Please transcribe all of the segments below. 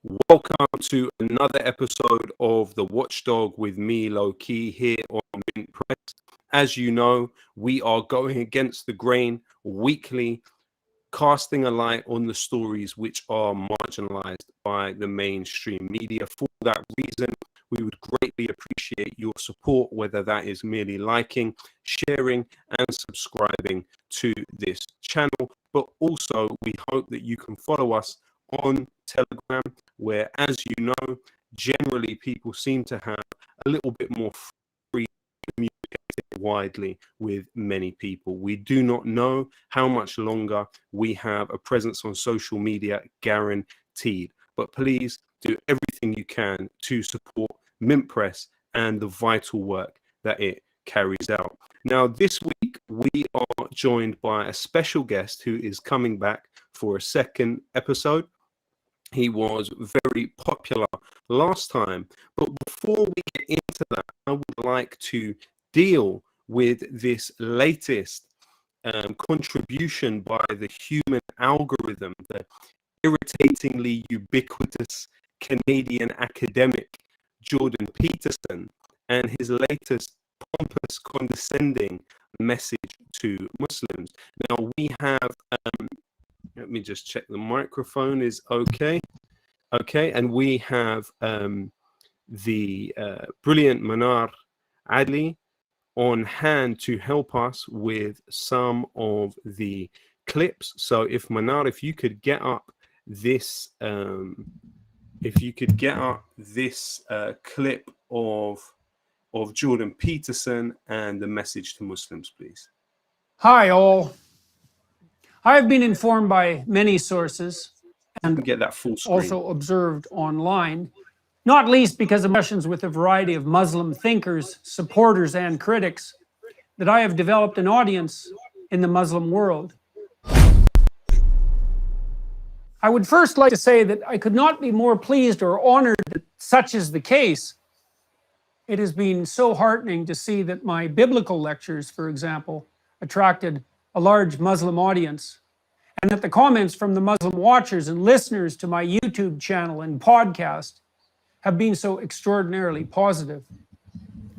Welcome to another episode of The Watchdog with me, Lowkey, here on Mint Press. As you know, we are going against the grain weekly, casting a light on the stories which are marginalized by the mainstream media. For that reason, we would greatly appreciate your support, whether that is merely liking, sharing, and subscribing to this channel. But also, we hope that you can follow us on Telegram, where, as you know, generally people seem to have a little bit more free communicating widely with many people. We do not know how much longer we have a presence on social media guaranteed, but please do everything you can to support Mint Press and the vital work that it carries out. Now, this week we are joined by a special guest who is coming back for a second episode. He was very popular last time, but before we get into that, I would like to deal with this latest contribution by the human algorithm, the irritatingly ubiquitous Canadian academic Jordan Peterson, and his latest pompous, condescending message to Muslims. Now, we have let me just check the microphone is okay. Okay, and we have the brilliant Manar Adli on hand to help us with some of the clips. So if Manar, if you could get up this clip of Jordan Peterson and the message to Muslims, please. Hi all. I have been informed by many sources and Get that full screen. also observed online, not least because of discussions with a variety of Muslim thinkers, supporters, and critics, that I have developed an audience in the Muslim world. I would first like to say that I could not be more pleased or honored that such is the case. It has been so heartening to see that my biblical lectures, for example, attracted a large Muslim audience, and that the comments from the Muslim watchers and listeners to my YouTube channel and podcast have been so extraordinarily positive.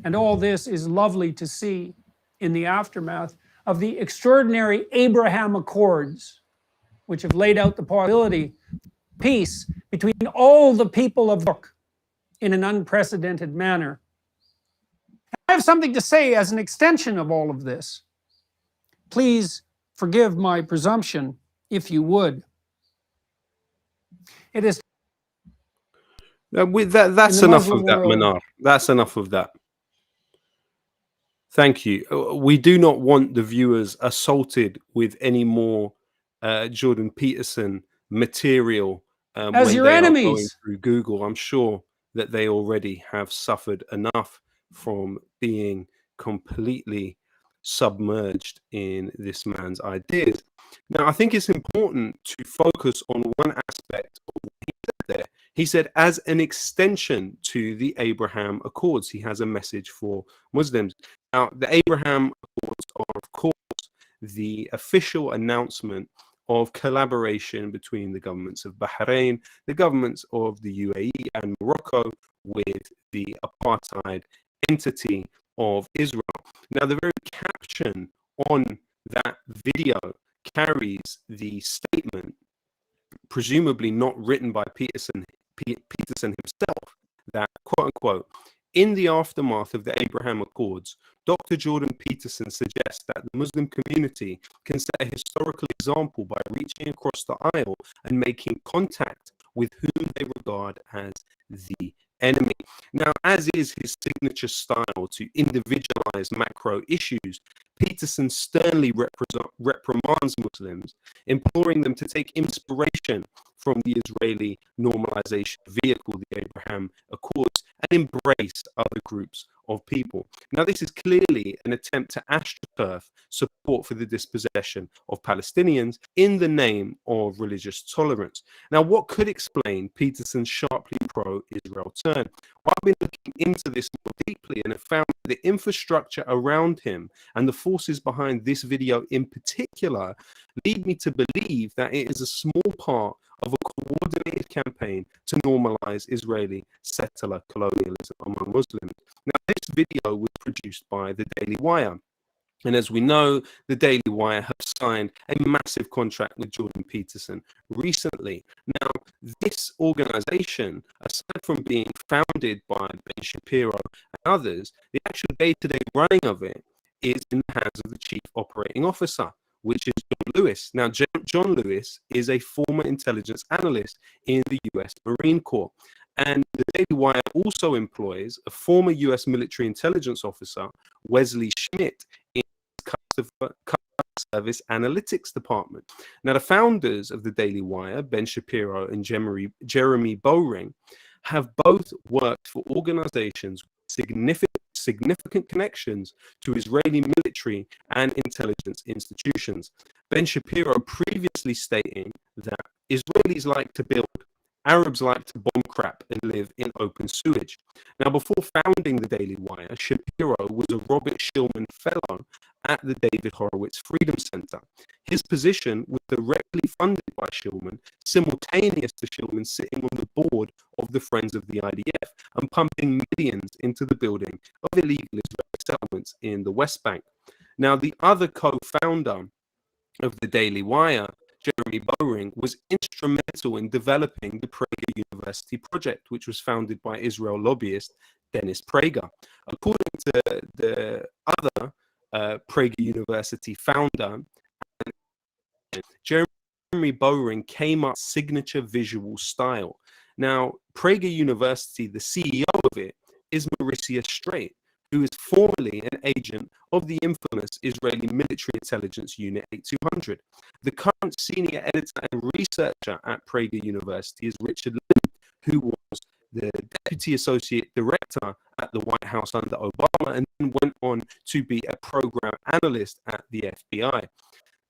And all this is lovely to see in the aftermath of the extraordinary Abraham Accords, which have laid out the possibility of peace between all the people of the book in an unprecedented manner. I have something to say as an extension of all of this. Please forgive my presumption, if you would. It is that's enough of that, Manar. That's enough of that. Thank you. We do not want the viewers assaulted with any more Jordan Peterson material as when your they are going enemies. through Google. I'm sure that they already have suffered enough from being completely submerged in this man's ideas. Now, I think it's important to focus on one aspect of what he said there. He said, as an extension to the Abraham Accords, he has a message for Muslims. Now, the Abraham Accords are, of course, the official announcement of collaboration between the governments of Bahrain, the governments of the UAE and Morocco, with the apartheid entity of Israel. Now, the very caption on that video carries the statement, presumably not written by Peterson himself, that, quote unquote, in the aftermath of the Abraham Accords, Dr. Jordan Peterson suggests that the Muslim community can set a historical example by reaching across the aisle and making contact with whom they regard as the enemy. Now, as is his signature style to individualize macro issues, Peterson sternly reprimands Muslims, imploring them to take inspiration from the Israeli normalization vehicle, the Abraham Accords, and embrace other groups of people. Now, this is clearly an attempt to astroturf support for the dispossession of Palestinians in the name of religious tolerance. Now, what could explain Peterson's sharply pro-Israel turn? Well, I've been looking into this more deeply and have found the infrastructure around him and the forces behind this video in particular lead me to believe that it is a small part of a coordinated campaign to normalize Israeli settler colonialism among Muslims. Now, this video was produced by the Daily Wire. And as we know, the Daily Wire have signed a massive contract with Jordan Peterson recently. Now, this organization, aside from being founded by Ben Shapiro and others, the actual day-to-day running of it is in the hands of the chief operating officer, which is John Lewis. Now, John Lewis is a former intelligence analyst in the US Marine Corps. And the Daily Wire also employs a former US military intelligence officer, Wesley Schmidt, in customer service analytics department. Now, the founders of the Daily Wire, Ben Shapiro and Jeremy Bowring, have both worked for organizations with significant connections to Israeli military and intelligence institutions. Ben Shapiro previously stating that Israelis like to build, Arabs like to bomb crap and live in open sewage. Now, before founding the Daily Wire, Shapiro was a Robert Shillman Fellow at the David Horowitz Freedom Center. His position was directly funded by Shillman, simultaneous to Shillman sitting on the board of the Friends of the IDF and pumping millions into the building of illegal Israeli settlements in the West Bank. Now, the other co-founder of the Daily Wire, Jeremy Bowring, was instrumental in developing the Prager University project, which was founded by Israel lobbyist Dennis Prager. According to the other Prager University founder, Jeremy Bowring came up with signature visual style. Now, Prager University, the CEO of it, is Mauricia Straight, who is formerly an agent of the infamous Israeli military intelligence unit 8200. The current senior editor and researcher at Prager University is Richard Lynn, who was the deputy associate director at the White House under Obama and then went on to be a program analyst at the FBI.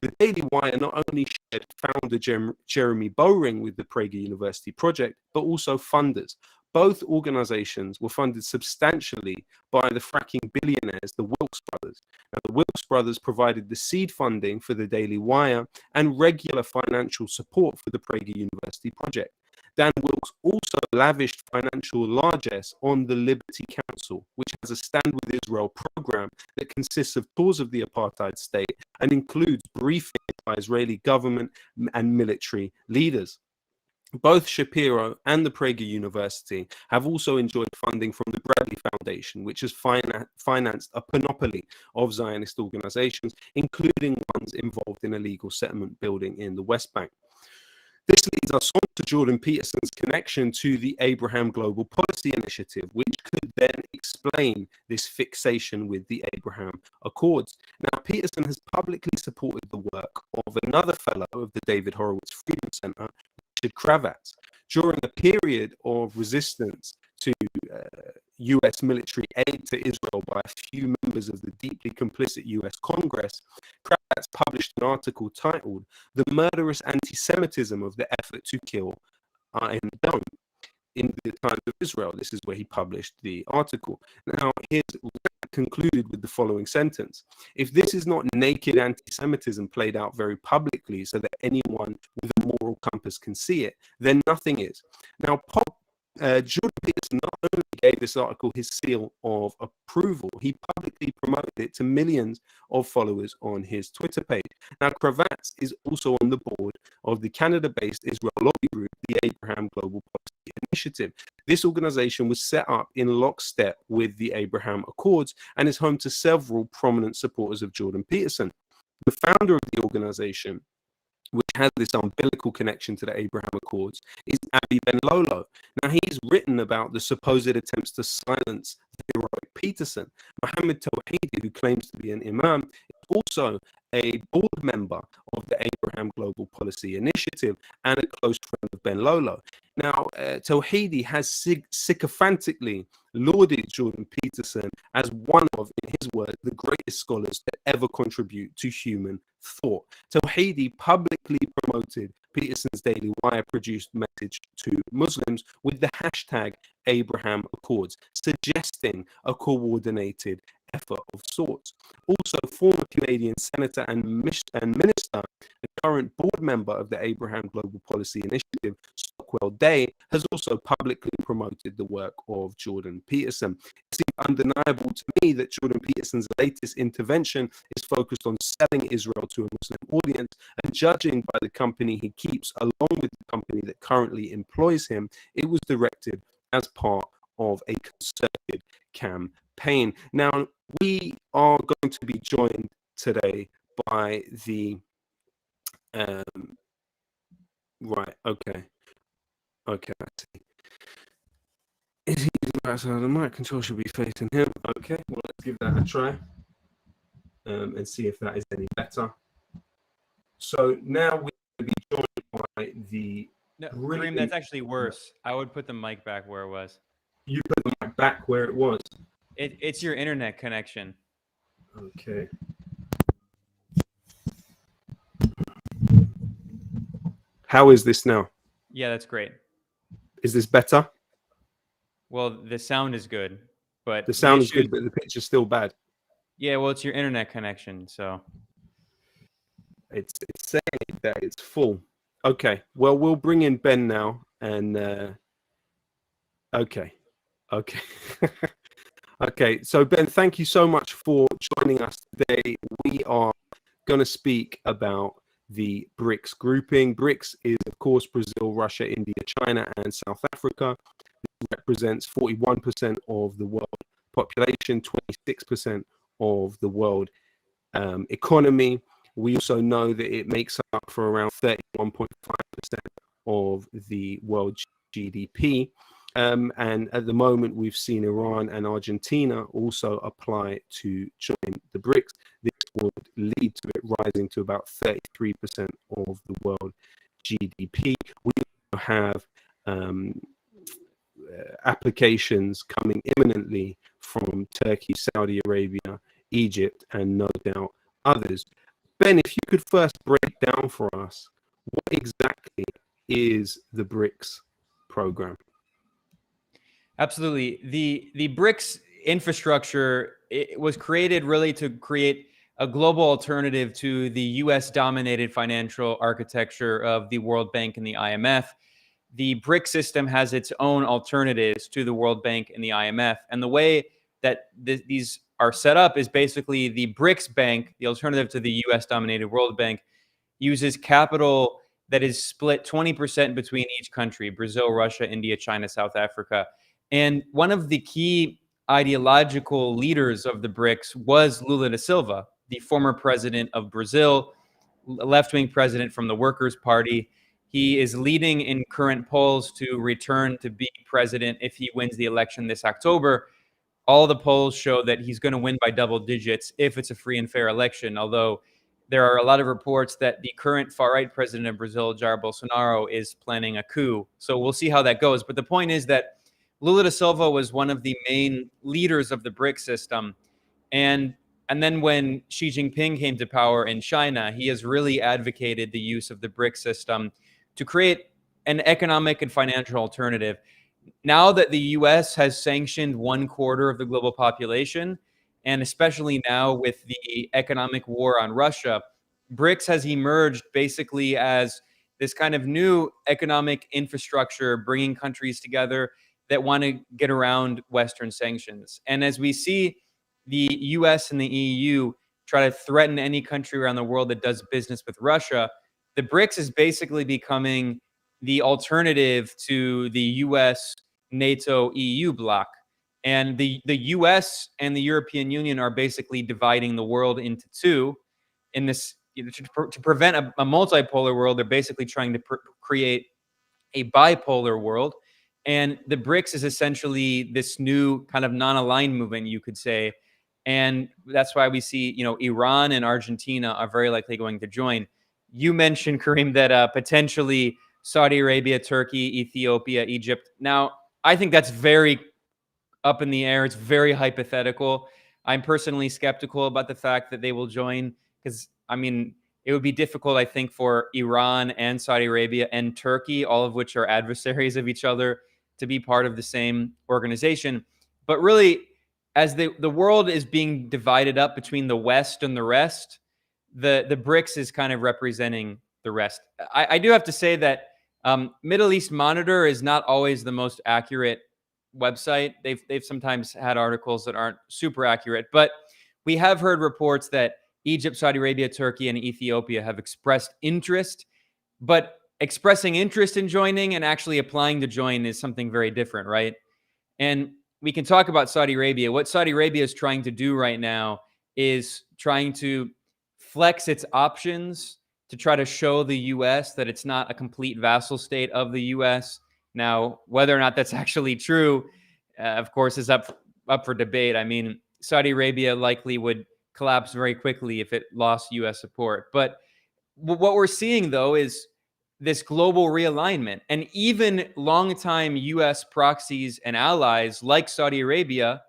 The Daily Wire not only shared founder Jeremy Bowring with the Prager University project, but also funders. Both organizations were funded substantially by the fracking billionaires, the Wilks brothers. Now, the Wilks brothers provided the seed funding for the Daily Wire and regular financial support for the Prager University project. Dan Wilks also lavished financial largesse on the Liberty Council, which has a Stand With Israel program that consists of tours of the apartheid state and includes briefings by Israeli government and military leaders. Both Shapiro and the Prager University have also enjoyed funding from the Bradley Foundation, which has financed a panoply of Zionist organizations, including ones involved in illegal settlement building in the West Bank. This leads us on to Jordan Peterson's connection to the Abraham Global Policy Initiative, which could then explain this fixation with the Abraham Accords. Now, Peterson has publicly supported the work of another fellow of the David Horowitz Freedom Center, Richard Kravitz. During a period of resistance to U.S. military aid to Israel by a few members of the deeply complicit U.S. Congress, Kravitz published an article titled "The Murderous Anti-Semitism of the Effort to Kill Iron Dome" in the Times of Israel. This is where he published the article. Now, his concluded with the following sentence: "If this is not naked anti-Semitism played out very publicly so that anyone with a moral compass can see it, then nothing is." Now, Jordan Peterson not only gave this article his seal of approval, he publicly promoted it to millions of followers on his Twitter page. Now, Kravitz is also on the board of the Canada-based Israel lobby group, the Abraham Global Policy Initiative. This organization was set up in lockstep with the Abraham Accords and is home to several prominent supporters of Jordan Peterson. The founder of the organization, which has this umbilical connection to the Abraham Accords, is Avi Ben Lolo. Now, he's written about the supposed attempts to silence the heroic Peterson. Mohammed Tawhidi, who claims to be an imam, is also a board member of the Abraham Global Policy Initiative and a close friend of Ben Lolo. Now, Tawhidi has sycophantically lauded Jordan Peterson as one of, in his words, the greatest scholars to ever contribute to human thought. Tawhidi publicly promoted Peterson's Daily Wire produced message to Muslims with the hashtag Abraham Accords, suggesting a coordinated effort of sorts. Also, former Canadian Senator and Minister and current board member of the Abraham Global Policy Initiative, Stockwell Day, has also publicly promoted the work of Jordan Peterson. It seems undeniable to me that Jordan Peterson's latest intervention is focused on selling Israel to a Muslim audience, and judging by the company he keeps along with the company that currently employs him, it was directed as part of a concerted campaign. Now, we are going to be joined today by the right, okay, I see. Is he outside the mic? Control should be facing him. Okay, well, let's give that a try and see if that is any better. So now we're going to be joined by the... No, Kareem, that's actually worse. I would put the mic back where it was. You put the mic back where it was? It's your internet connection. Okay. How is this now? Yeah, that's great. Is this better? Well, the sound is good, but the sound is good, but the picture's still bad. Yeah, well, it's your internet connection, so it's saying that it's full. Okay, well, we'll bring in Ben now, and okay. Okay, so Ben, thank you so much for joining us today. We are going to speak about the BRICS grouping. BRICS is, of course, Brazil, Russia, India, China, and South Africa. It represents 41% of the world population, 26% of the world economy. We also know that it makes up for around 31.5% of the world GDP. And at the moment, we've seen Iran and Argentina also apply to join the BRICS. This would lead to it rising to about 33% of the world GDP. We have applications coming imminently from Turkey, Saudi Arabia, Egypt, and no doubt others. Ben, if you could first break down for us, what exactly is the BRICS program? Absolutely. The BRICS infrastructure, it was created really to create a global alternative to the US dominated financial architecture of the World Bank and the IMF. The BRICS system has its own alternatives to the World Bank and the IMF. And the way that these are set up is basically the BRICS Bank, the alternative to the US dominated World Bank, uses capital that is split 20% between each country: Brazil, Russia, India, China, South Africa. And one of the key ideological leaders of the BRICS was Lula da Silva, the former president of Brazil, left-wing president from the Workers' Party. He is leading in current polls to return to be president if he wins the election this October. All the polls show that he's going to win by double digits if it's a free and fair election, although there are a lot of reports that the current far-right president of Brazil, Jair Bolsonaro, is planning a coup. So we'll see how that goes. But the point is that Lula da Silva was one of the main leaders of the BRICS system. And then when Xi Jinping came to power in China, he has really advocated the use of the BRICS system to create an economic and financial alternative. Now that the US has sanctioned 1/4 of the global population, and especially now with the economic war on Russia, BRICS has emerged basically as this kind of new economic infrastructure, bringing countries together that want to get around Western sanctions. And as we see the US and the EU try to threaten any country around the world that does business with Russia, the BRICS is basically becoming the alternative to the US, NATO, EU bloc. And the US and the European Union are basically dividing the world into two. In this, to prevent a multipolar world, they're basically trying to create a bipolar world. And the BRICS is essentially this new kind of non-aligned movement, you could say. And that's why we see, Iran and Argentina are very likely going to join. You mentioned, Kareem, that potentially Saudi Arabia, Turkey, Ethiopia, Egypt. Now, I think that's very up in the air. It's very hypothetical. I'm personally skeptical about the fact that they will join because, it would be difficult, I think, for Iran and Saudi Arabia and Turkey, all of which are adversaries of each other, to be part of the same organization. But really, as the world is being divided up between the West and the rest, the BRICS is kind of representing the rest. I do have to say that Middle East Monitor is not always the most accurate website. They've sometimes had articles that aren't super accurate, but we have heard reports that Egypt, Saudi Arabia, Turkey, and Ethiopia have expressed interest, but expressing interest in joining and actually applying to join is something very different, right? And we can talk about Saudi Arabia. What Saudi Arabia is trying to do right now is trying to flex its options to try to show the U.S. that it's not a complete vassal state of the U.S. Now, whether or not that's actually true, of course, is up for debate. I mean, Saudi Arabia likely would collapse very quickly if it lost U.S. support. But what we're seeing, though, is this global realignment. And even longtime U.S. proxies and allies like Saudi Arabia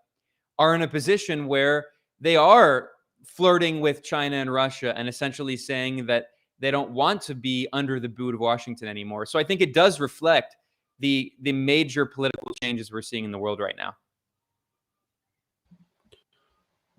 are in a position where they are flirting with China and Russia and essentially saying that they don't want to be under the boot of Washington anymore. So I think it does reflect the major political changes we're seeing in the world right now.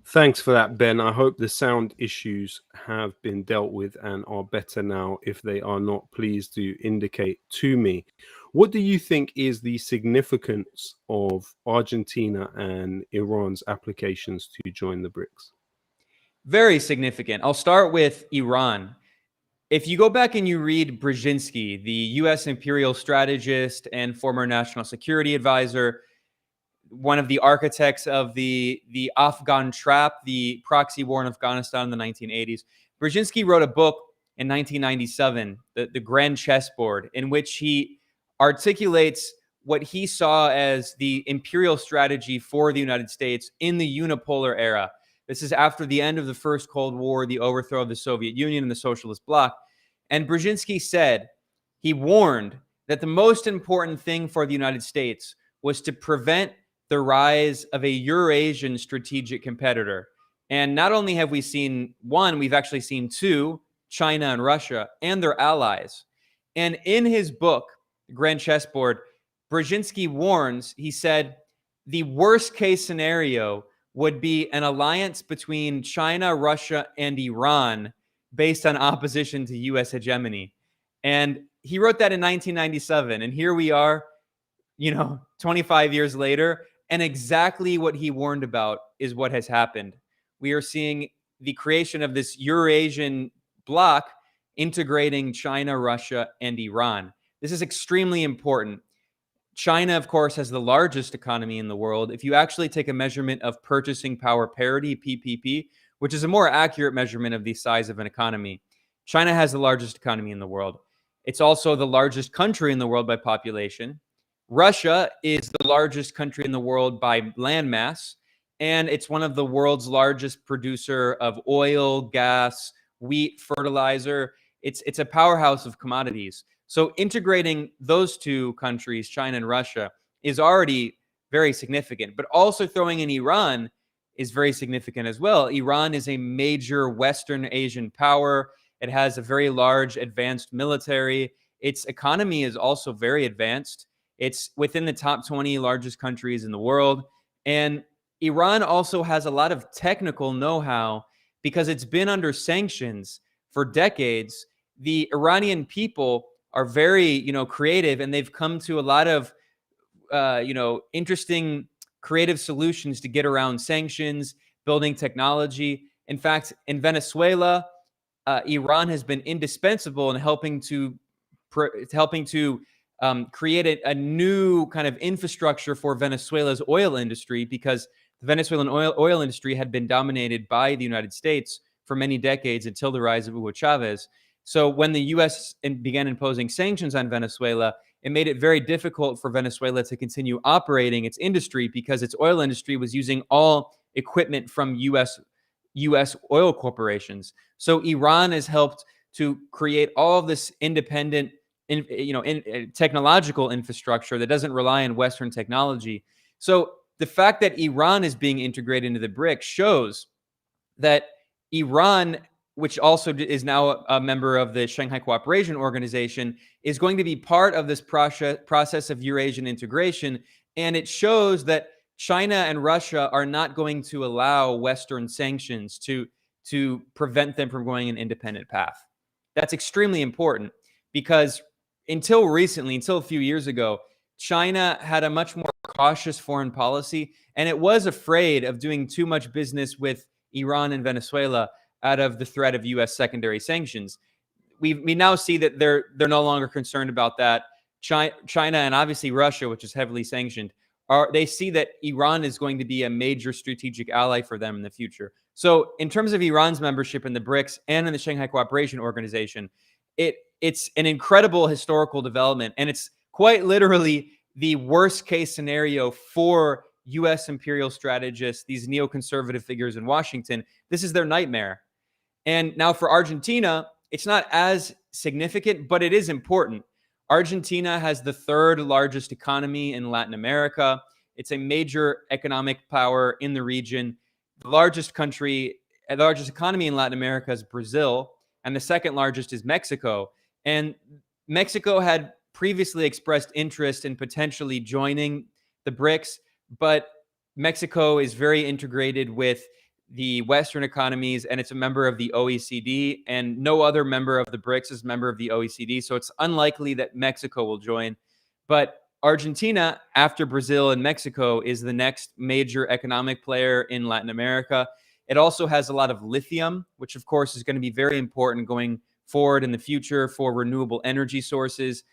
Thanks for that, Ben. I hope the sound issues have been dealt with and are better now. If they are not, please do indicate to me. What do you think is the significance of Argentina and Iran's applications to join the BRICS? Very significant. I'll start with Iran. If you go back and you read Brzezinski, the U.S. imperial strategist and former national security advisor, one of the architects of the Afghan trap, the proxy war in Afghanistan in the 1980s. Brzezinski wrote a book in 1997, the Grand Chessboard, in which he articulates what he saw as the imperial strategy for the United States in the unipolar era. This is after the end of the First Cold War, the overthrow of the Soviet Union and the socialist bloc. And Brzezinski said, he warned that the most important thing for the United States was to prevent the rise of a Eurasian strategic competitor. And not only have we seen one, we've actually seen two, China and Russia, and their allies. And in his book, Grand Chessboard, Brzezinski warns, he said, the worst case scenario would be an alliance between China, Russia, and Iran based on opposition to U.S. hegemony. And he wrote that in 1997. And here we are, 25 years later, and exactly what he warned about is what has happened. We are seeing the creation of this Eurasian bloc integrating China, Russia, and Iran. This is extremely important. China, of course, has the largest economy in the world. If you actually take a measurement of purchasing power parity, PPP, which is a more accurate measurement of the size of an economy, China has the largest economy in the world. It's also the largest country in the world by population. Russia is the largest country in the world by landmass, and it's one of the world's largest producer of oil, gas, wheat, fertilizer. It's a powerhouse of commodities. So integrating those two countries, China and Russia, is already very significant. But also throwing in Iran is very significant as well. Iran is a major Western Asian power. It has a very large advanced military. Its economy is also very advanced. It's within the top 20 largest countries in the world. And Iran also has a lot of technical know-how because it's been under sanctions for decades. The Iranian people are very, creative, and they've come to a lot of, interesting creative solutions to get around sanctions, building technology. In fact, in Venezuela, Iran has been indispensable in helping to create a new kind of infrastructure for Venezuela's oil industry, because the Venezuelan oil industry had been dominated by the United States for many decades until the rise of Hugo Chavez. So when the U.S. began imposing sanctions on Venezuela, it made it very difficult for Venezuela to continue operating its industry because its oil industry was using all equipment from U.S. oil corporations. So Iran has helped to create all of this independent, technological infrastructure that doesn't rely on Western technology. So the fact that Iran is being integrated into the BRICS shows that Iran, which also is now a member of the Shanghai Cooperation Organization, is going to be part of this process of Eurasian integration. And it shows that China and Russia are not going to allow Western sanctions to prevent them from going an independent path. That's extremely important because until recently, until a few years ago, China had a much more cautious foreign policy, and it was afraid of doing too much business with Iran and Venezuela out of the threat of U.S. secondary sanctions. We now see that they're no longer concerned about that. China and obviously Russia, which is heavily sanctioned, they see that Iran is going to be a major strategic ally for them in the future. So in terms of Iran's membership in the BRICS and in the Shanghai Cooperation Organization, it's an incredible historical development, and it's quite literally the worst case scenario for U.S. imperial strategists, these neoconservative figures in Washington. This is their nightmare. And now for Argentina, it's not as significant, but it is important. Argentina has the third largest economy in Latin America. It's a major economic power in the region. The largest economy in Latin America is Brazil, and the second largest is Mexico. And Mexico had previously expressed interest in potentially joining the BRICS, but Mexico is very integrated with the Western economies, and it's a member of the OECD, and no other member of the BRICS is a member of the OECD. So it's unlikely that Mexico will join. But Argentina, after Brazil and Mexico, is the next major economic player in Latin America. It also has a lot of lithium, which of course is going to be very important going forward in the future for renewable energy sources.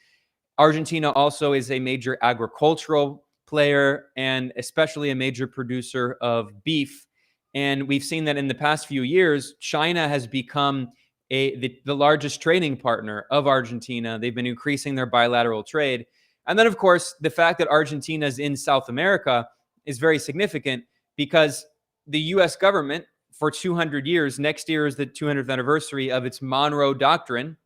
Argentina also is a major agricultural player and especially a major producer of beef. And we've seen that in the past few years, China has become the largest trading partner of Argentina. They've been increasing their bilateral trade. And then, of course, the fact that Argentina is in South America is very significant because the U.S. government, for 200 years, next year is the 200th anniversary of its Monroe Doctrine.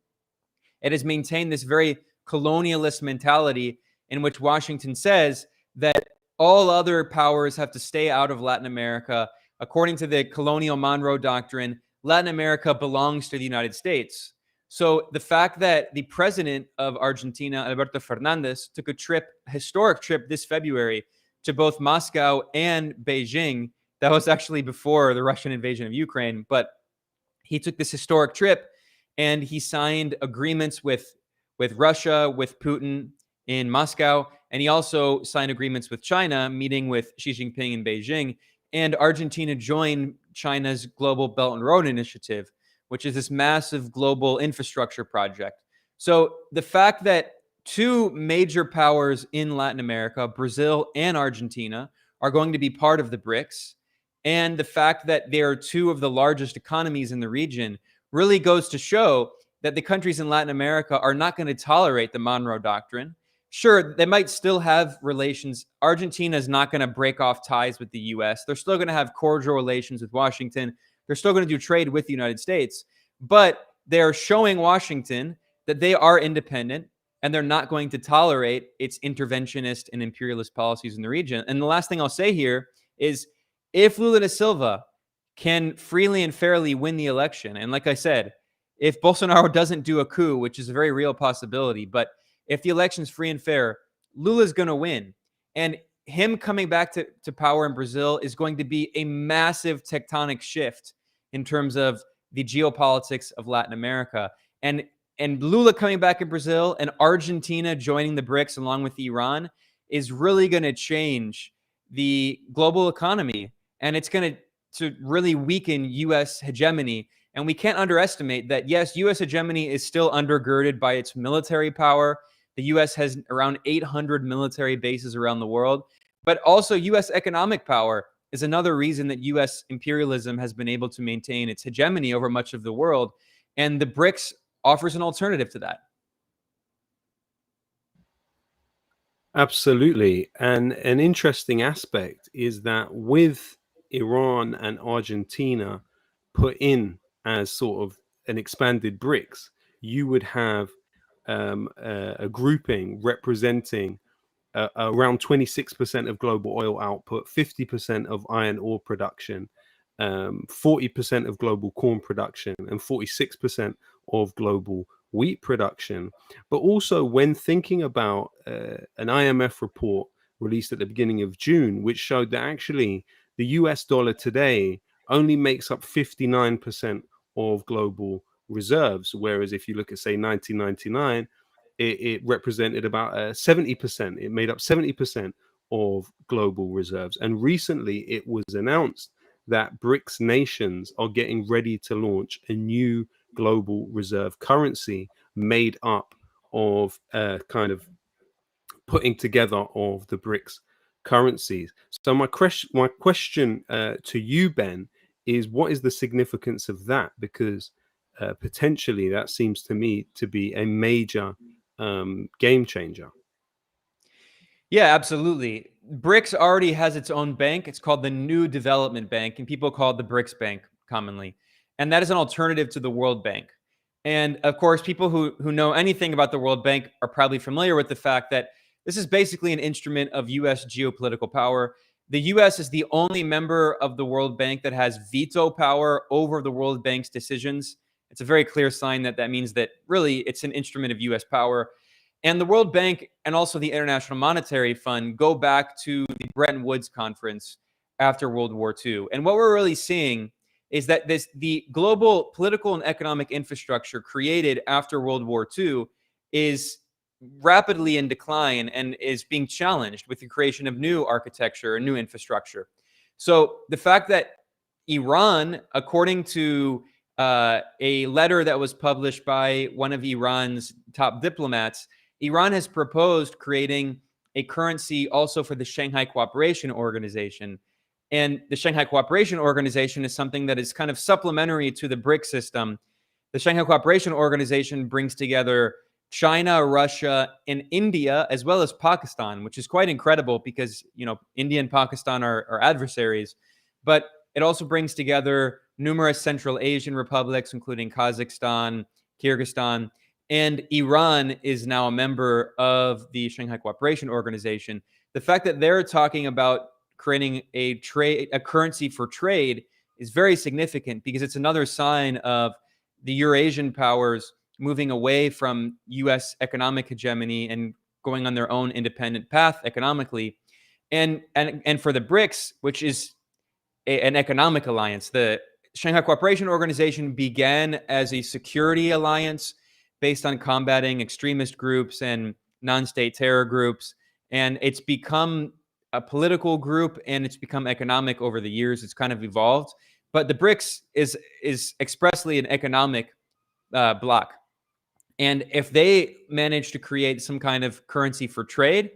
It has maintained this very colonialist mentality in which Washington says that all other powers have to stay out of Latin America. According to the colonial Monroe Doctrine, Latin America belongs to the United States. So the fact that the president of Argentina, Alberto Fernandez, took a historic trip this February to both Moscow and Beijing, that was actually before the Russian invasion of Ukraine, but he took this historic trip and he signed agreements with Russia, with Putin in Moscow, and he also signed agreements with China, meeting with Xi Jinping in Beijing. And Argentina joined China's Global Belt and Road Initiative, which is this massive global infrastructure project. So the fact that two major powers in Latin America, Brazil and Argentina, are going to be part of the BRICS, and the fact that they are two of the largest economies in the region really goes to show that the countries in Latin America are not going to tolerate the Monroe Doctrine. Sure, they might still have relations. Argentina is not going to break off ties with the U.S. They're still going to have cordial relations with Washington. They're still going to do trade with the United States. But they're showing Washington that they are independent and they're not going to tolerate its interventionist and imperialist policies in the region. And the last thing I'll say here is if Lula da Silva can freely and fairly win the election, and like I said, if Bolsonaro doesn't do a coup, which is a very real possibility, but if the election's free and fair, Lula's going to win. And him coming back to power in Brazil is going to be a massive tectonic shift in terms of the geopolitics of Latin America. And Lula coming back in Brazil and Argentina joining the BRICS along with Iran is really going to change the global economy. And it's going to really weaken U.S. hegemony. And we can't underestimate that, yes, U.S. hegemony is still undergirded by its military power. The U.S. has around 800 military bases around the world, but also U.S. economic power is another reason that U.S. imperialism has been able to maintain its hegemony over much of the world. And the BRICS offers an alternative to that. Absolutely. And an interesting aspect is that with Iran and Argentina put in as sort of an expanded BRICS, you would have a grouping representing around 26% of global oil output, 50% of iron ore production, 40% of global corn production, and 46% of global wheat production. But also when thinking about an IMF report released at the beginning of June, which showed that actually the US dollar today only makes up 59% of global reserves, whereas if you look at, say, 1999, it represented about 70%. It made up 70% of global reserves. And recently it was announced that BRICS nations are getting ready to launch a new global reserve currency made up of kind of putting together of the BRICS currencies. So my question to you, Ben, is what is the significance of that? Because potentially that seems to me to be a major game changer. Yeah, absolutely. BRICS already has its own bank. It's called the New Development Bank, and people call it the BRICS Bank commonly. And that is an alternative to the World Bank. And of course, people who know anything about the World Bank are probably familiar with the fact that this is basically an instrument of US geopolitical power. The US is the only member of the World Bank that has veto power over the World Bank's decisions. It's a very clear sign that that means that really it's an instrument of US power. And the World Bank and also the International Monetary Fund go back to the Bretton Woods Conference after World War II. And what we're really seeing is that the global political and economic infrastructure created after World War II is rapidly in decline and is being challenged with the creation of new architecture and new infrastructure. So the fact that Iran, according to a letter that was published by one of Iran's top diplomats, Iran has proposed creating a currency also for the Shanghai Cooperation Organization. And the Shanghai Cooperation Organization is something that is kind of supplementary to the BRICS system. The Shanghai Cooperation Organization brings together China, Russia, and India, as well as Pakistan, which is quite incredible because, India and Pakistan are adversaries. But it also brings together numerous Central Asian republics, including Kazakhstan, Kyrgyzstan, and Iran is now a member of the Shanghai Cooperation Organization. The fact that they're talking about creating a currency for trade is very significant because it's another sign of the Eurasian powers moving away from U.S. economic hegemony and going on their own independent path economically. And for the BRICS, which is an economic alliance, the Shanghai Cooperation Organization began as a security alliance based on combating extremist groups and non-state terror groups. And it's become a political group and it's become economic over the years. It's kind of evolved. But the BRICS is expressly an economic bloc. And if they manage to create some kind of currency for trade,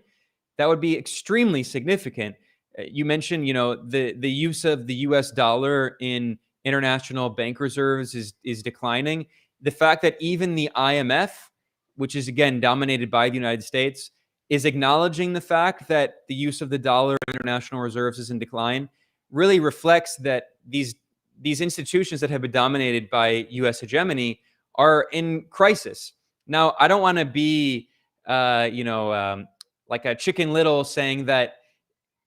that would be extremely significant. You mentioned, the use of the US dollar in international bank reserves is declining. The fact that even the IMF, which is again dominated by the United States, is acknowledging the fact that the use of the dollar in international reserves is in decline really reflects that these institutions that have been dominated by US hegemony are in crisis. Now, I don't want to be, like a Chicken Little saying that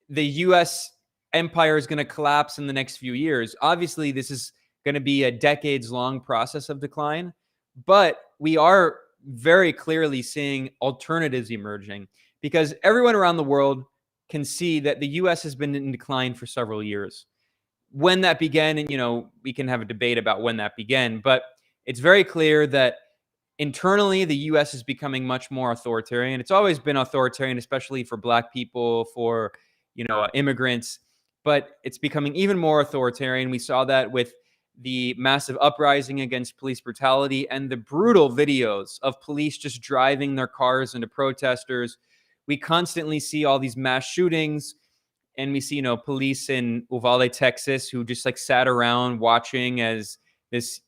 the US empire is going to collapse in the next few years. Obviously, this is going to be a decades-long process of decline, but we are very clearly seeing alternatives emerging because everyone around the world can see that the US has been in decline for several years. When that began, and we can have a debate about when that began, but it's very clear that internally the US is becoming much more authoritarian. It's always been authoritarian, especially for Black people, for immigrants, but it's becoming even more authoritarian. We saw that with the massive uprising against police brutality and the brutal videos of police just driving their cars into protesters. We constantly see all these mass shootings, and we see, police in Uvalde, Texas, who just sat around watching as this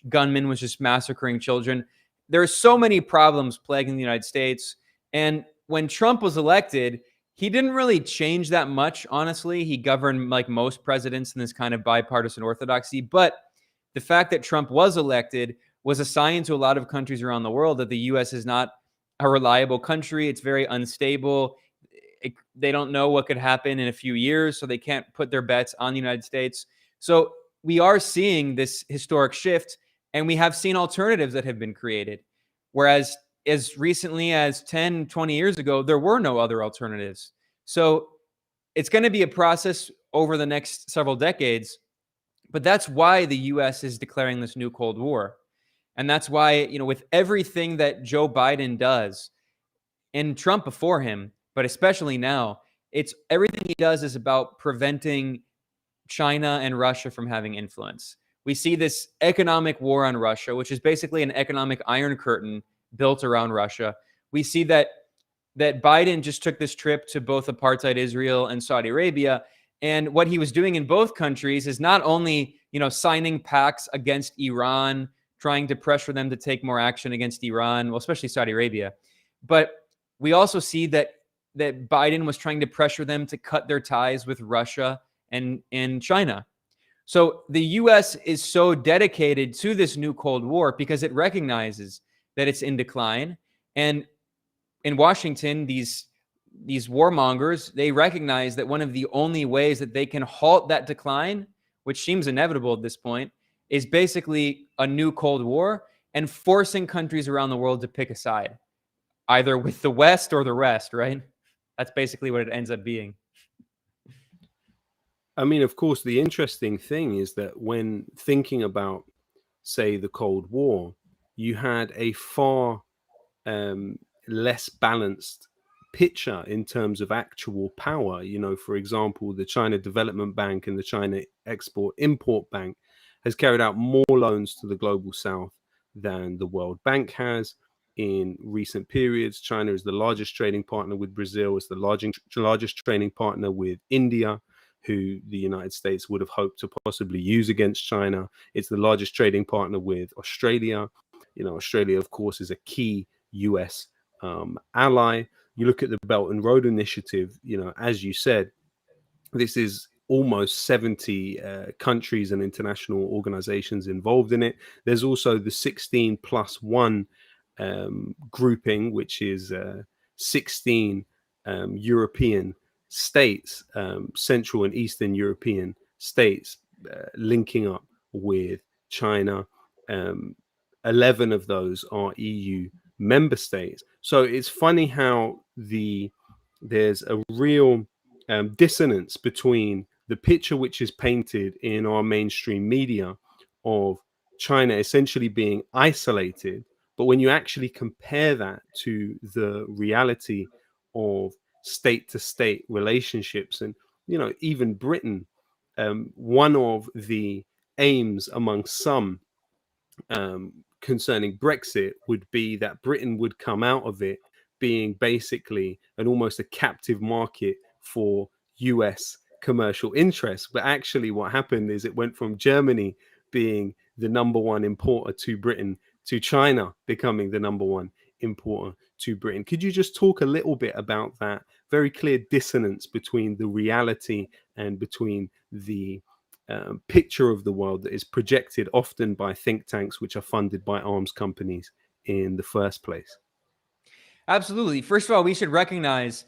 gunman was just massacring children. There are so many problems plaguing the United States. And when Trump was elected, he didn't really change that much, honestly. He governed like most presidents in this kind of bipartisan orthodoxy. But the fact that Trump was elected was a sign to a lot of countries around the world that the U.S. is not a reliable country. It's very unstable. They don't know what could happen in a few years, so they can't put their bets on the United States. So we are seeing this historic shift, and we have seen alternatives that have been created. Whereas as recently as 10, 20 years ago, there were no other alternatives. So it's going to be a process over the next several decades, but that's why the US is declaring this new Cold War. And that's why, with everything that Joe Biden does, and Trump before him, but especially now, it's everything he does is about preventing China and Russia from having influence. We see this economic war on Russia, which is basically an economic iron curtain built around Russia. We see that Biden just took this trip to both apartheid Israel and Saudi Arabia. And what he was doing in both countries is not only, signing pacts against Iran, trying to pressure them to take more action against Iran, well, especially Saudi Arabia. But we also see that Biden was trying to pressure them to cut their ties with Russia and China. So the US is so dedicated to this new Cold War because it recognizes that it's in decline. And in Washington, these warmongers, they recognize that one of the only ways that they can halt that decline, which seems inevitable at this point, is basically a new Cold War and forcing countries around the world to pick a side, either with the West or the rest, right? That's basically what it ends up being. I mean, of course, the interesting thing is that when thinking about, say, the Cold War, you had a far less balanced picture in terms of actual power. For example, the China Development Bank and the China Export-Import Bank has carried out more loans to the global south than the World Bank has. In recent periods, China is the largest trading partner with Brazil, is the largest trading partner with India, who the United States would have hoped to possibly use against China. It's the largest trading partner with Australia. Australia, of course, is a key US ally. You look at the Belt and Road Initiative, as you said, this is almost 70 countries and international organizations involved in it. There's also the 16+1 grouping, which is 16 European states, Central and Eastern European states, linking up with China. 11 of those are EU member states. So it's funny how there's a real dissonance between the picture which is painted in our mainstream media of China essentially being isolated, but when you actually compare that to the reality of state-to-state relationships, and even Britain, one of the aims among some concerning Brexit would be that Britain would come out of it being basically almost a captive market for US commercial interests. But actually what happened is it went from Germany being the number one importer to Britain to China becoming the number one importer to Britain. Could you just talk a little bit about that very clear dissonance between the reality and between the picture of the world that is projected often by think tanks which are funded by arms companies in the first place? Absolutely. First of all, we should recognize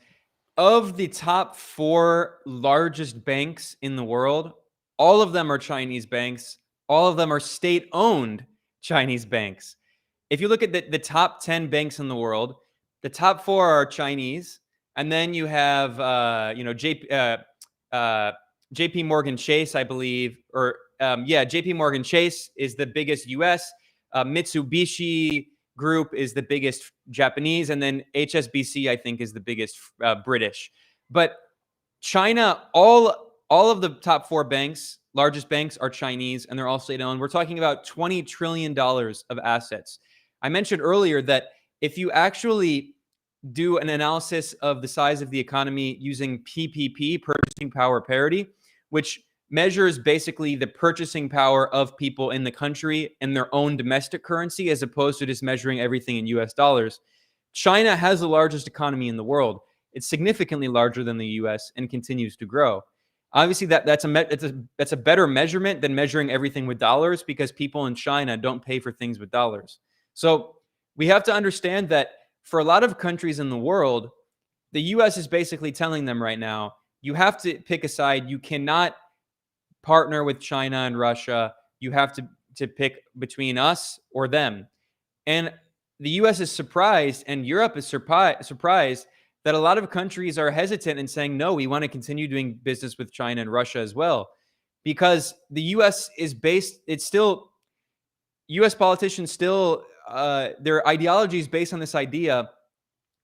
of the top 4 largest banks in the world, all of them are Chinese banks. All of them are state-owned Chinese banks. If you look at the top 10 banks in the world, the top 4 are Chinese, and then you have JP Morgan Chase, I believe, JP Morgan Chase is the biggest US. Mitsubishi Group is the biggest Japanese, and then HSBC, I think, is the biggest British. But China, all of the top 4 banks, largest banks, are Chinese, and they're all state-owned. We're talking about $20 trillion of assets. I mentioned earlier that if you actually do an analysis of the size of the economy using PPP, purchasing power parity, which measures basically the purchasing power of people in the country in their own domestic currency, as opposed to just measuring everything in US dollars. China has the largest economy in the world. It's significantly larger than the US and continues to grow. Obviously, that's a better measurement than measuring everything with dollars, because people in China don't pay for things with dollars. So we have to understand that for a lot of countries in the world, the US is basically telling them right now, you have to pick a side. You cannot partner with China and Russia. You have to pick between us or them. And the US is surprised, and Europe is surprised that a lot of countries are hesitant and saying, no, we want to continue doing business with China and Russia as well. Because the US is based, it's still, US politicians still, their ideology is based on this idea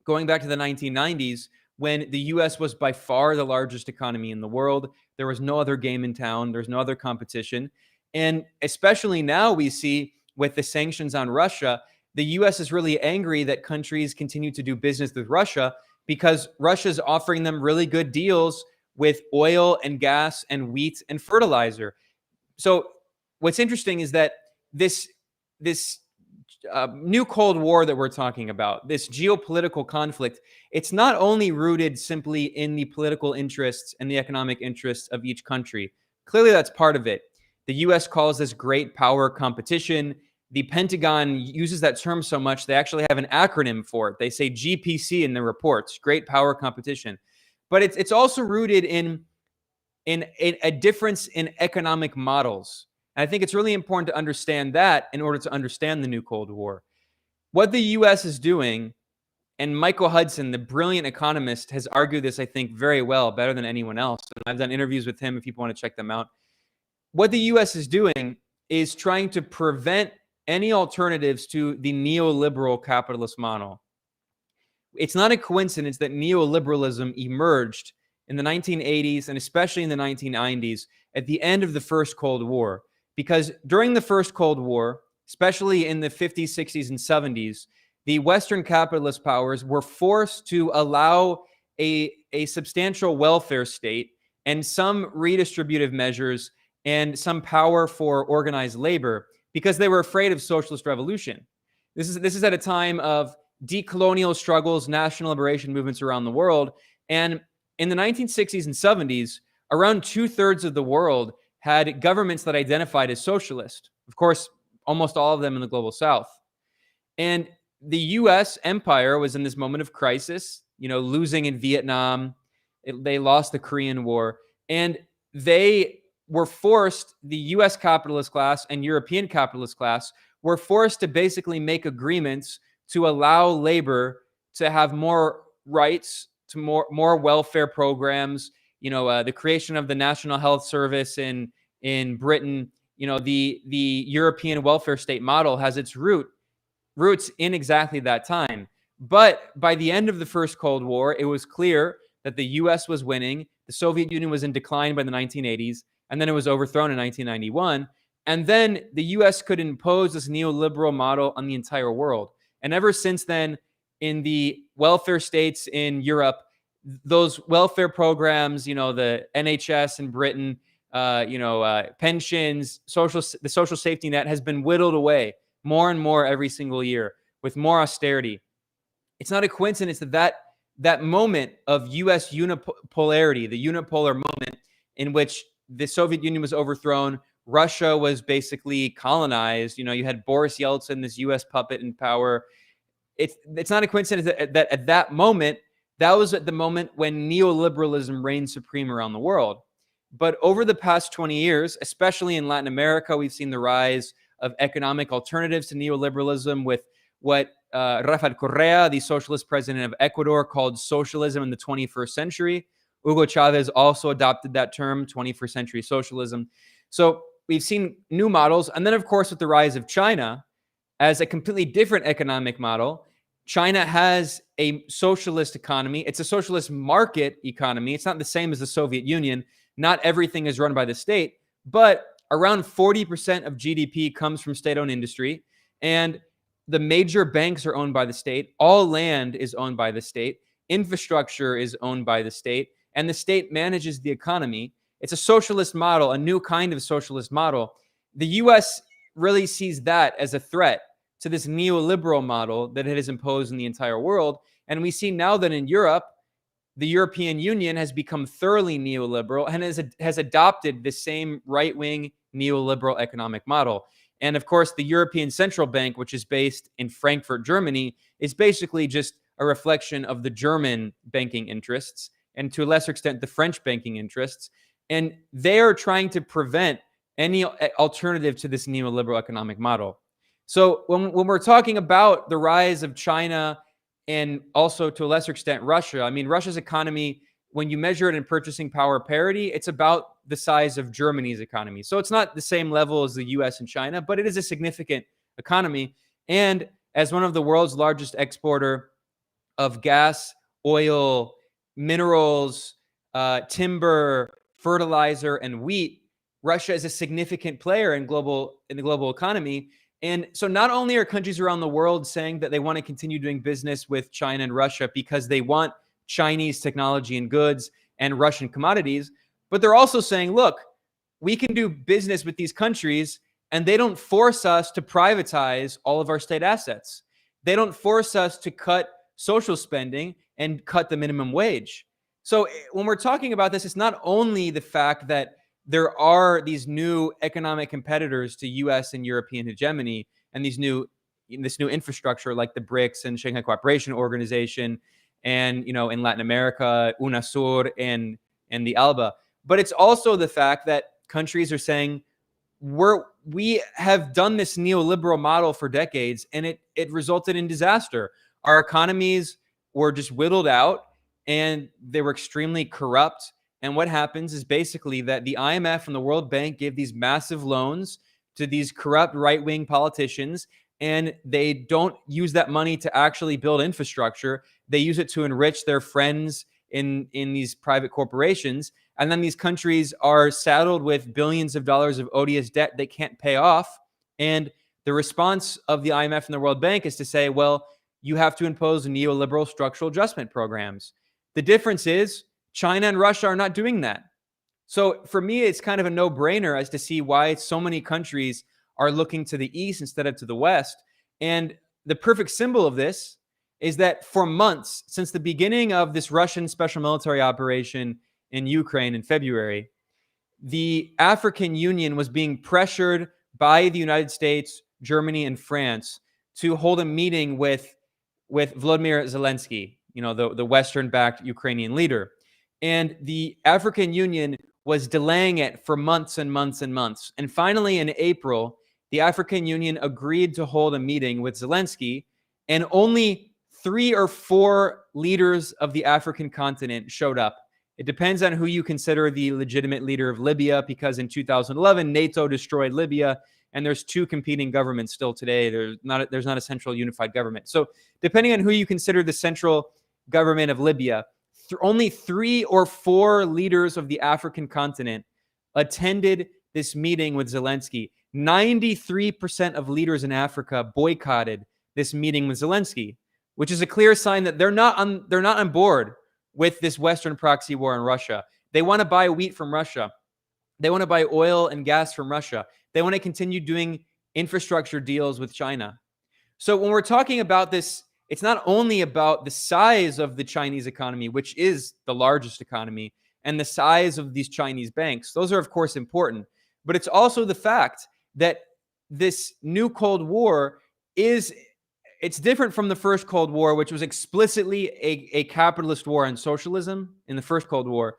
going back to the 1990s, when the US was by far the largest economy in the world. There was no other game in town, there's no other competition. And especially now we see with the sanctions on Russia, the US is really angry that countries continue to do business with Russia because Russia is offering them really good deals with oil and gas and wheat and fertilizer. So what's interesting is that this new Cold War that we're talking about, this geopolitical conflict, it's not only rooted simply in the political interests and the economic interests of each country. Clearly, that's part of it. The US calls this great power competition. The Pentagon uses that term so much, they actually have an acronym for it. They say GPC in their reports, great power competition. But it's also rooted in a difference in economic models. And I think it's really important to understand that in order to understand the new Cold War. What the US is doing, and Michael Hudson, the brilliant economist, has argued this, I think, very well, better than anyone else. And I've done interviews with him if people want to check them out. What the US is doing is trying to prevent any alternatives to the neoliberal capitalist model. It's not a coincidence that neoliberalism emerged in the 1980s and especially in the 1990s at the end of the first Cold War. Because during the first Cold War, especially in the 50s, 60s, and 70s, the Western capitalist powers were forced to allow a substantial welfare state and some redistributive measures and some power for organized labor because they were afraid of socialist revolution. This is at a time of decolonial struggles, national liberation movements around the world. And in the 1960s and 70s, around 2/3 of the world had governments that identified as socialist. Of course, almost all of them in the global South. And the US empire was in this moment of crisis, losing in Vietnam. They lost the Korean War. And they were forced, the US capitalist class and European capitalist class were forced to basically make agreements to allow labor to have more rights, to more welfare programs, the creation of the National Health Service in Britain. The European welfare state model has its roots in exactly that time. But by the end of the first Cold War, it was clear that the US was winning. The Soviet Union was in decline by the 1980s, and then it was overthrown in 1991. And then the US could impose this neoliberal model on the entire world. And ever since then, in the welfare states in Europe, those welfare programs, the NHS in Britain, pensions, the social safety net has been whittled away more and more every single year with more austerity. It's not a coincidence that moment of US unipolarity, the unipolar moment in which the Soviet Union was overthrown, Russia was basically colonized. You had Boris Yeltsin, this US puppet in power. It's not a coincidence that at that moment, that was at the moment when neoliberalism reigned supreme around the world. But over the past 20 years, especially in Latin America, we've seen the rise of economic alternatives to neoliberalism with what Rafael Correa, the socialist president of Ecuador, called socialism in the 21st century. Hugo Chavez also adopted that term, 21st century socialism. So we've seen new models. And then, of course, with the rise of China as a completely different economic model, China has a socialist economy. It's a socialist market economy. It's not the same as the Soviet Union. Not everything is run by the state, but around 40% of GDP comes from state-owned industry. And the major banks are owned by the state. All land is owned by the state. Infrastructure is owned by the state. And the state manages the economy. It's a socialist model, a new kind of socialist model. The US really sees that as a threat to this neoliberal model that it has imposed in the entire world. And we see now that in Europe, the European Union has become thoroughly neoliberal and has adopted the same right-wing neoliberal economic model. And of course, the European Central Bank, which is based in Frankfurt, Germany, is basically just a reflection of the German banking interests and to a lesser extent, the French banking interests. And they are trying to prevent any alternative to this neoliberal economic model. So when we're talking about the rise of China and also to a lesser extent, Russia. I mean, Russia's economy, when you measure it in purchasing power parity, it's about the size of Germany's economy. So it's not the same level as the US and China, but it is a significant economy. And as one of the world's largest exporter of gas, oil, minerals, timber, fertilizer, and wheat, Russia is a significant player in the global economy. And so not only are countries around the world saying that they want to continue doing business with China and Russia because they want Chinese technology and goods and Russian commodities, but they're also saying, look, we can do business with these countries and they don't force us to privatize all of our state assets. They don't force us to cut social spending and cut the minimum wage. So when we're talking about this, it's not only the fact that there are these new economic competitors to US and European hegemony and this new infrastructure like the BRICS and Shanghai Cooperation Organization and, in Latin America, UNASUR and the ALBA. But it's also the fact that countries are saying, we have done this neoliberal model for decades and it resulted in disaster. Our economies were just whittled out and they were extremely corrupt. And what happens is basically that the IMF and the World Bank give these massive loans to these corrupt right-wing politicians, and they don't use that money to actually build infrastructure. They use it to enrich their friends in these private corporations. And then these countries are saddled with billions of dollars of odious debt they can't pay off. And the response of the IMF and the World Bank is to say, well, you have to impose neoliberal structural adjustment programs. The difference is China and Russia are not doing that. So for me, it's kind of a no-brainer as to see why so many countries are looking to the East instead of to the West. And the perfect symbol of this is that for months, since the beginning of this Russian special military operation in Ukraine in February, the African Union was being pressured by the United States, Germany, and France to hold a meeting with Volodymyr Zelensky, the Western-backed Ukrainian leader. And the African Union was delaying it for months and months and months. And finally, in April, the African Union agreed to hold a meeting with Zelensky, and only 3 or 4 leaders of the African continent showed up. It depends on who you consider the legitimate leader of Libya, because in 2011, NATO destroyed Libya, and there's 2 competing governments still today. There's not a central unified government. So depending on who you consider the central government of Libya, only 3 or 4 leaders of the African continent attended this meeting with Zelensky. 93% of leaders in Africa boycotted this meeting with Zelensky, which is a clear sign that they're not on board with this Western proxy war in Russia. They want to buy wheat from Russia. They want to buy oil and gas from Russia. They want to continue doing infrastructure deals with China. So when we're talking about this, it's not only about the size of the Chinese economy, which is the largest economy, and the size of these Chinese banks. Those are, of course, important. But it's also the fact that this new Cold War it's different from the first Cold War, which was explicitly a capitalist war on socialism in the first Cold War.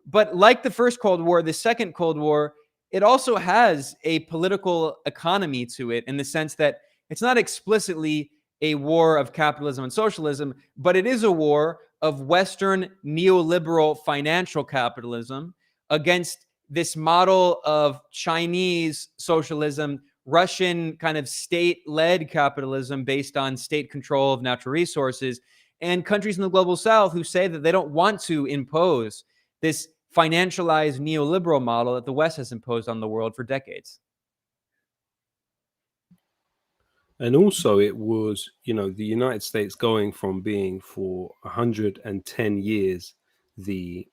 But like the first Cold War, the second Cold War, it also has a political economy to it, in the sense that it's not explicitly a war of capitalism and socialism, but it is a war of Western neoliberal financial capitalism against this model of Chinese socialism, Russian kind of state-led capitalism based on state control of natural resources, and countries in the global south who say that they don't want to impose this financialized neoliberal model that the West has imposed on the world for decades. And also it was, the United States going from being for 110 years the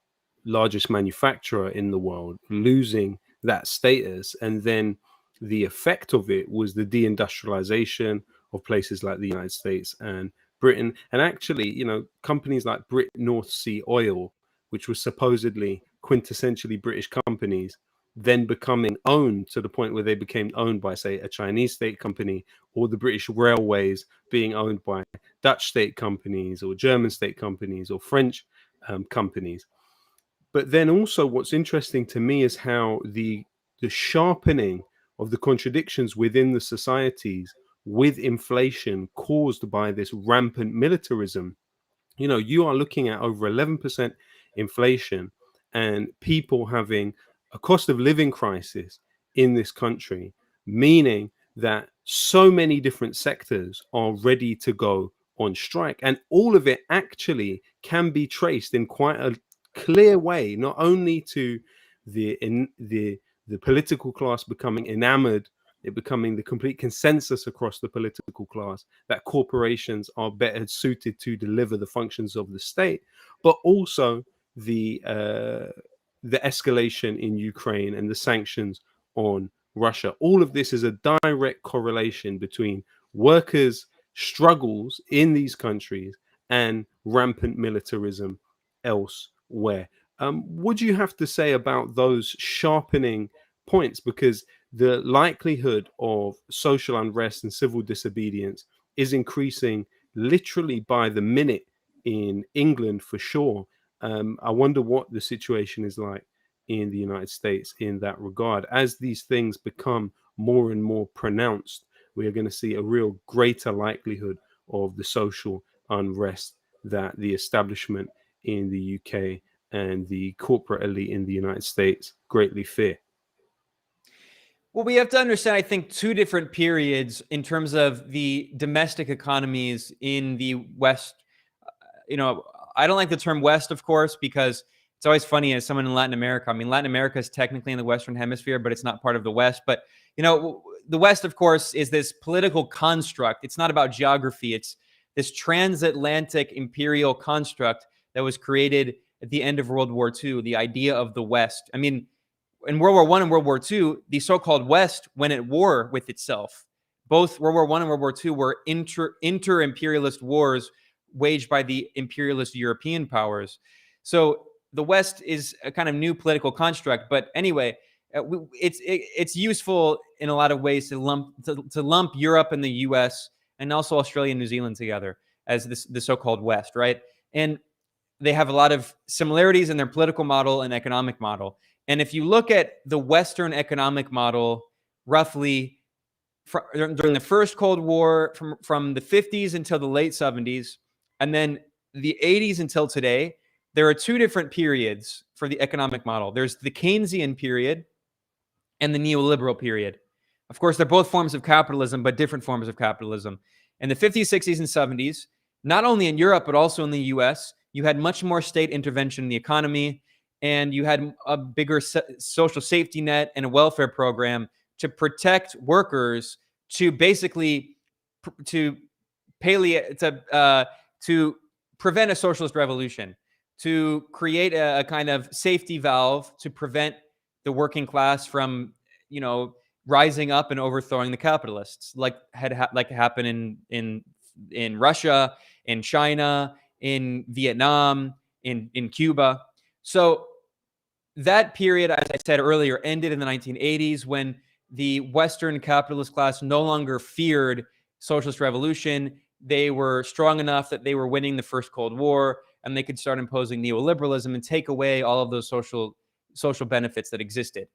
largest manufacturer in the world, losing that status. And then the effect of it was the deindustrialization of places like the United States and Britain. And actually, companies like North Sea Oil, which was supposedly quintessentially British companies, then becoming owned to the point where they became owned by, say, a Chinese state company, or the British Railways being owned by Dutch state companies or German state companies or French companies. But then also what's interesting to me is how the sharpening of the contradictions within the societies with inflation caused by this rampant militarism, you know, you are looking at over 11% inflation and people having a cost of living crisis in this country, meaning that so many different sectors are ready to go on strike. And all of it actually can be traced in quite a clear way, not only to the political class becoming enamored, it becoming the complete consensus across the political class that corporations are better suited to deliver the functions of the state, but also the escalation in Ukraine and the sanctions on Russia. All of this is a direct correlation between workers' struggles in these countries and rampant militarism elsewhere. What do you have to say about those sharpening points? Because the likelihood of social unrest and civil disobedience is increasing literally by the minute in England, for sure. I wonder what the situation is like in the United States in that regard. As these things become more and more pronounced, we are going to see a real greater likelihood of the social unrest that the establishment in the UK and the corporate elite in the United States greatly fear. Well, we have to understand, I think, two different periods in terms of the domestic economies in the West. You know, I don't like the term West, of course, because it's always funny as someone in Latin America. I mean, Latin America is technically in the Western Hemisphere, but it's not part of the West. But, you know, the West, of course, is this political construct. It's not about geography. It's this transatlantic imperial construct that was created at the end of World War II, the idea of the West. I mean, in World War I and World War II, the so-called West went at war with itself. Both World War I and World War II were inter-imperialist wars waged by the imperialist European powers. So the West is a kind of new political construct. But anyway, it's useful in a lot of ways to lump Europe and the U.S. and also Australia and New Zealand together as the so-called West, right? And they have a lot of similarities in their political model and economic model. And if you look at the Western economic model, roughly during the first Cold War, from the 50s until the late 70s, and then the 80s until today, there are two different periods for the economic model. There's the Keynesian period and the neoliberal period. Of course, they're both forms of capitalism, but different forms of capitalism. In the 50s, 60s, and 70s, not only in Europe, but also in the US, you had much more state intervention in the economy, and you had a bigger social safety net and a welfare program to protect workers, to basically to prevent a socialist revolution, to create a kind of safety valve to prevent the working class from, you know, rising up and overthrowing the capitalists, like happened in Russia, in China, in Vietnam, in Cuba. So that period, as I said earlier, ended in the 1980s when the Western capitalist class no longer feared socialist revolution. They were strong enough that they were winning the first Cold War, and they could start imposing neoliberalism and take away all of those social benefits that existed.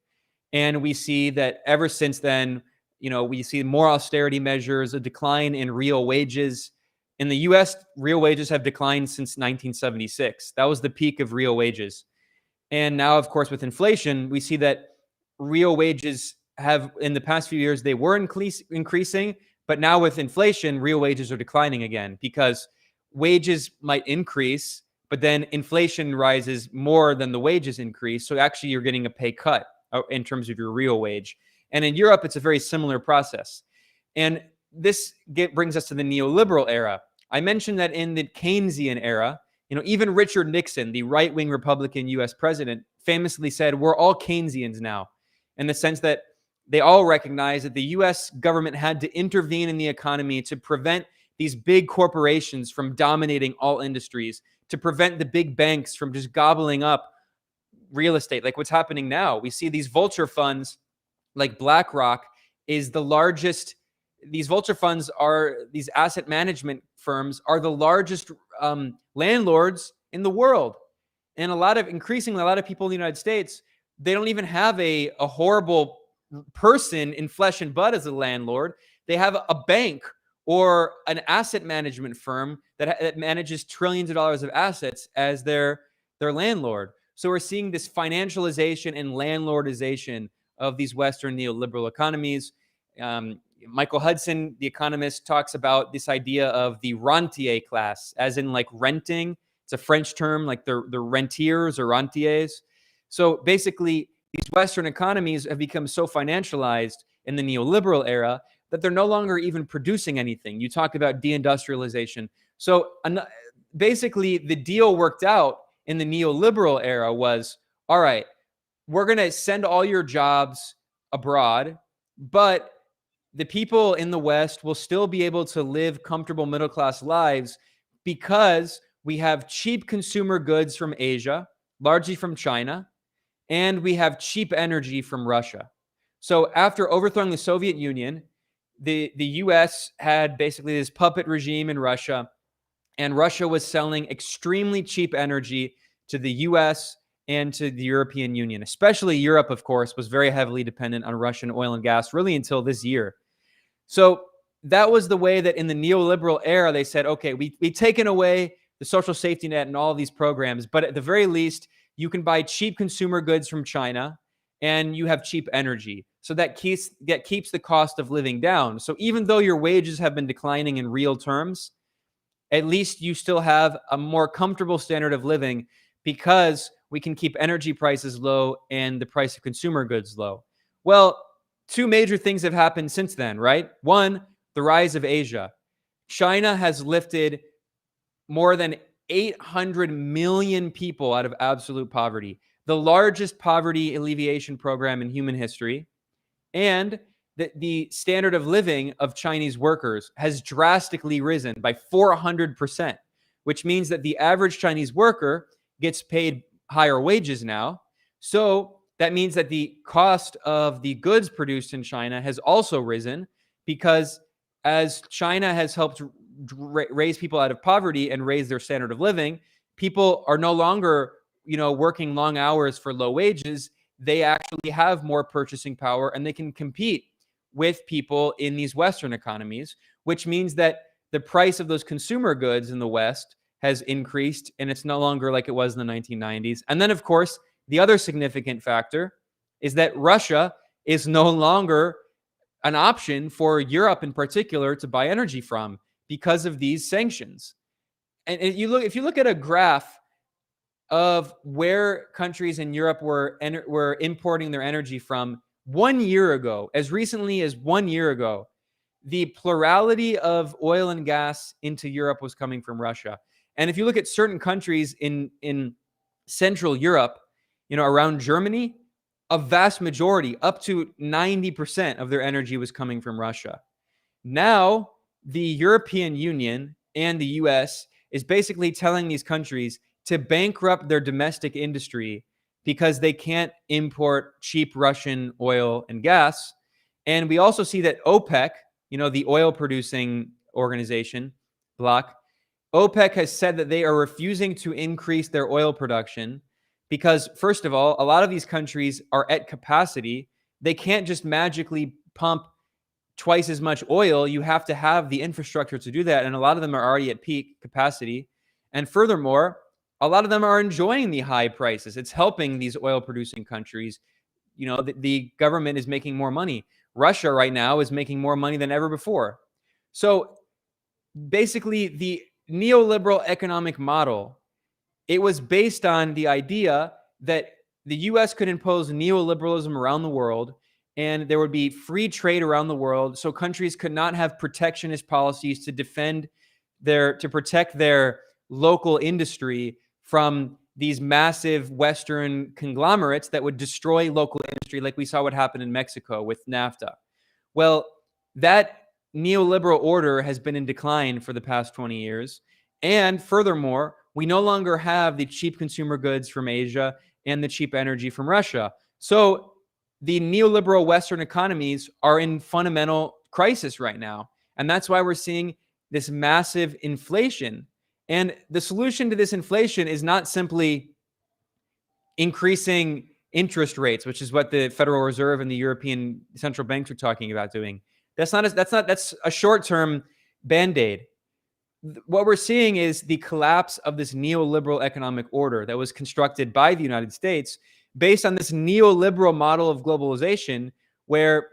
And we see that ever since then, you know, we see more austerity measures, a decline in real wages. In the US, real wages have declined since 1976. That was the peak of real wages. And now, of course, with inflation, we see that real wages have, in the past few years, they were increasing, but now with inflation, real wages are declining again because wages might increase, but then inflation rises more than the wages increase. So actually, you're getting a pay cut in terms of your real wage. And in Europe, it's a very similar process. And this brings us to the neoliberal era. I mentioned that in the Keynesian era, you know, even Richard Nixon, the right-wing Republican US president, famously said, we're all Keynesians now, in the sense that they all recognize that the US government had to intervene in the economy to prevent these big corporations from dominating all industries, to prevent the big banks from just gobbling up real estate, like what's happening now. We see these vulture funds like BlackRock is the largest. These vulture funds are, these asset management firms are the largest landlords in the world. And increasingly, a lot of people in the United States, they don't even have a horrible person in flesh and blood as a landlord. They have a bank or an asset management firm that manages trillions of dollars of assets as their landlord. So we're seeing this financialization and landlordization of these Western neoliberal economies. Michael Hudson, the economist, talks about this idea of the rentier class, as in like renting. It's a French term, like the rentiers or rentiers. So basically, these Western economies have become so financialized in the neoliberal era that they're no longer even producing anything. You talk about deindustrialization. So basically, the deal worked out in the neoliberal era was, all right, we're going to send all your jobs abroad, but the people in the West will still be able to live comfortable middle-class lives because we have cheap consumer goods from Asia, largely from China, and we have cheap energy from Russia. So after overthrowing the Soviet Union, the US had basically this puppet regime in Russia, and Russia was selling extremely cheap energy to the US and to the European Union. Especially Europe, of course, was very heavily dependent on Russian oil and gas, really until this year. So that was the way that in the neoliberal era, they said, okay, we've taken away the social safety net and all of these programs, but at the very least, you can buy cheap consumer goods from China and you have cheap energy. So that keeps the cost of living down. So even though your wages have been declining in real terms, at least you still have a more comfortable standard of living because we can keep energy prices low and the price of consumer goods low. Well, two major things have happened since then, right? One, the rise of Asia. China has lifted more than 800 million people out of absolute poverty, the largest poverty alleviation program in human history. And the standard of living of Chinese workers has drastically risen by 400%, which means that the average Chinese worker gets paid higher wages now. So that means that the cost of the goods produced in China has also risen, because as China has helped raise people out of poverty and raise their standard of living, people are no longer, working long hours for low wages. They actually have more purchasing power and they can compete with people in these Western economies, which means that the price of those consumer goods in the West has increased and it's no longer like it was in the 1990s. And then, of course, the other significant factor is that Russia is no longer an option for Europe in particular to buy energy from because of these sanctions. And if you look at a graph of where countries in Europe were importing their energy from 1 year ago, as recently as 1 year ago, the plurality of oil and gas into Europe was coming from Russia. And if you look at certain countries in Central Europe, around Germany, a vast majority, up to 90% of their energy was coming from Russia. Now, the European Union and the US is basically telling these countries to bankrupt their domestic industry because they can't import cheap Russian oil and gas. And we also see that OPEC, the oil producing organization bloc, OPEC has said that they are refusing to increase their oil production because, first of all, a lot of these countries are at capacity. They can't just magically pump twice as much oil. You have to have the infrastructure to do that. And a lot of them are already at peak capacity. And furthermore, a lot of them are enjoying the high prices. It's helping these oil producing countries. The government is making more money. Russia right now is making more money than ever before. So basically, the neoliberal economic model, it was based on the idea that the US could impose neoliberalism around the world and there would be free trade around the world. So countries could not have protectionist policies to protect their local industry from these massive Western conglomerates that would destroy local industry, like we saw what happened in Mexico with NAFTA. Well, that neoliberal order has been in decline for the past 20 years. And furthermore, we no longer have the cheap consumer goods from Asia and the cheap energy from Russia. So the neoliberal Western economies are in fundamental crisis right now. And that's why we're seeing this massive inflation. And the solution to this inflation is not simply increasing interest rates, which is what the Federal Reserve and the European central banks are talking about doing. That's a short-term band-aid. What we're seeing is the collapse of this neoliberal economic order that was constructed by the United States based on this neoliberal model of globalization, where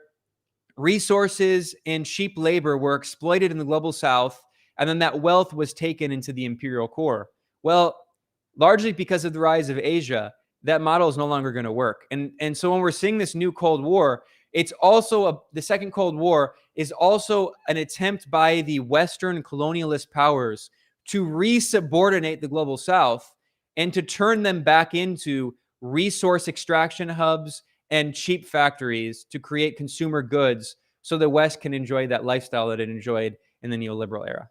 resources and cheap labor were exploited in the global south, and then that wealth was taken into the imperial core. Well, largely because of the rise of Asia, that model is no longer going to work. And so when we're seeing this new Cold War, it's also the second Cold War is also an attempt by the Western colonialist powers to resubordinate the global south and to turn them back into resource extraction hubs and cheap factories to create consumer goods so the West can enjoy that lifestyle that it enjoyed in the neoliberal era.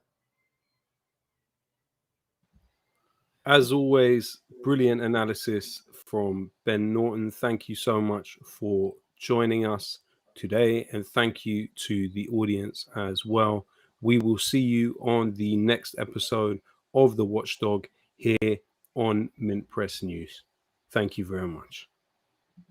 As always, brilliant analysis from Ben Norton. Thank you so much for joining us today, and thank you to the audience as well. We will see you on the next episode of The Watchdog here on Mint Press News. Thank you very much.